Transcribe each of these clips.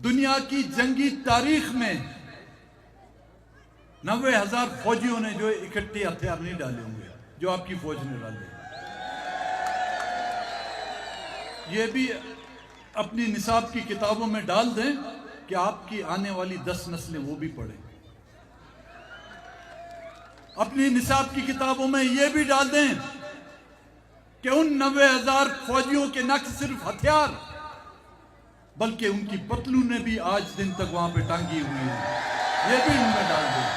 دنیا کی جنگی تاریخ میں 90,000 فوجیوں نے جو اکٹھے ہتھیار نہیں ڈالے ہوں گے جو آپ کی فوج نے ڈالے. یہ بھی اپنی نصاب کی کتابوں میں ڈال دیں کہ آپ کی آنے والی 10 نسلیں وہ بھی پڑھیں. اپنی نصاب کی کتابوں میں یہ بھی ڈال دیں کہ ان 90,000 فوجیوں کے نہ صرف ہتھیار بلکہ ان کی پتلونیں بھی آج دن تک وہاں پہ ٹانگی ہوئی ہیں. یہ بھی ان میں ڈال دیں.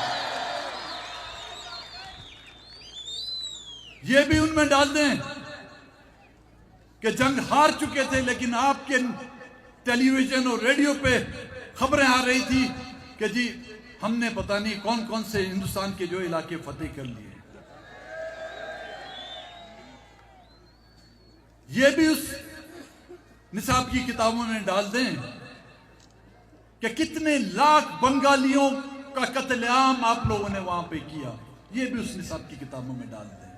یہ بھی ان میں ڈال دیں کہ جنگ ہار چکے تھے لیکن آپ کے ٹیلی ویژن اور ریڈیو پہ خبریں آ رہی تھی کہ جی ہم نے پتہ نہیں کون کون سے ہندوستان کے جو علاقے فتح کر لیے. یہ بھی اس نصاب کی کتابوں میں ڈال دیں کہ کتنے لاکھ بنگالیوں کا قتل عام آپ لوگوں نے وہاں پہ کیا. یہ بھی اس نصاب کی کتابوں میں ڈال دیں.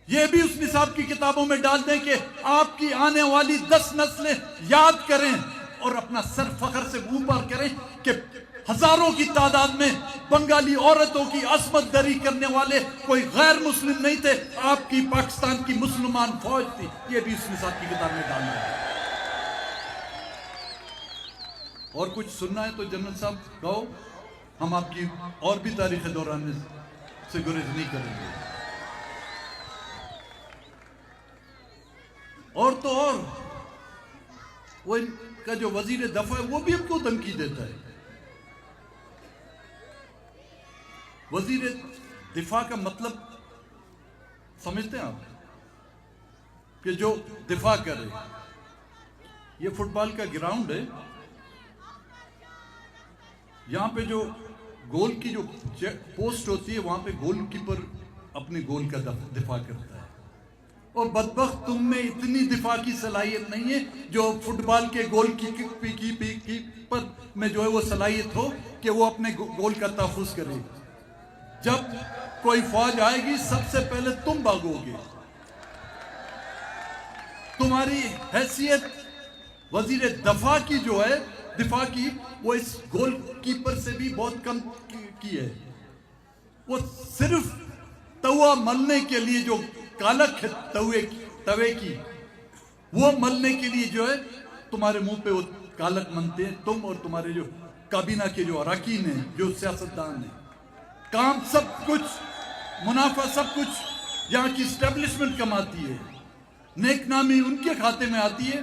یہ بھی اس نصاب کی کتابوں میں ڈال دیں کہ آپ کی آنے والی 10 نسلیں یاد کریں اور اپنا سر فخر سے اوپر کریں کہ ہزاروں کی تعداد میں بنگالی عورتوں کی عصمت دری کرنے والے کوئی غیر مسلم نہیں تھے. آپ کی پاکستان کی مسلمان فوج تھی. یہ بھی اس نصاب کی کتاب میں ڈالنا ہے. اور کچھ سننا ہے تو جنرل صاحب کہو, ہم آپ کی اور بھی تاریخ دوران سے گریز نہیں کریں گے. اور تو اور وہ ان کا جو وزیر دفاع ہے وہ بھی ہم کو دھمکی دیتا ہے. وزیر دفاع کا مطلب سمجھتے ہیں آپ کہ جو دفاع کرے. یہ فٹ بال کا گراؤنڈ ہے. یہاں پہ جو گول کی جو پوسٹ ہوتی ہے وہاں پہ گول کیپر اپنے گول کا دفاع کرتا ہے. اور بدبخت تم میں اتنی دفاع کی صلاحیت نہیں ہے جو فٹ بال کے گول کیپر میں جو ہے وہ صلاحیت ہو کہ وہ اپنے گول کا تحفظ کرے. جب کوئی فوج آئے گی سب سے پہلے تم بھاگو گے. تمہاری حیثیت وزیر دفاع کی جو ہے دفاع کی وہ اس گول کیپر سے بھی بہت کم کی ہے. وہ صرف توا ملنے کے لیے جو کالک ہے توے کی وہ ملنے کے لیے جو ہے تمہارے منہ پہ وہ کالک منتے ہیں. تم اور تمہارے جو کابینہ کے جو اراکین ہیں جو سیاستدان ہیں. کام سب کچھ منافع سب کچھ یہاں کی اسٹیبلشمنٹ کماتی ہے. نیک نامی ان کے کھاتے میں آتی ہے.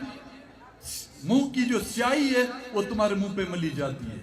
منہ کی جو سیاہی ہے وہ تمہارے منہ پہ ملی جاتی ہے.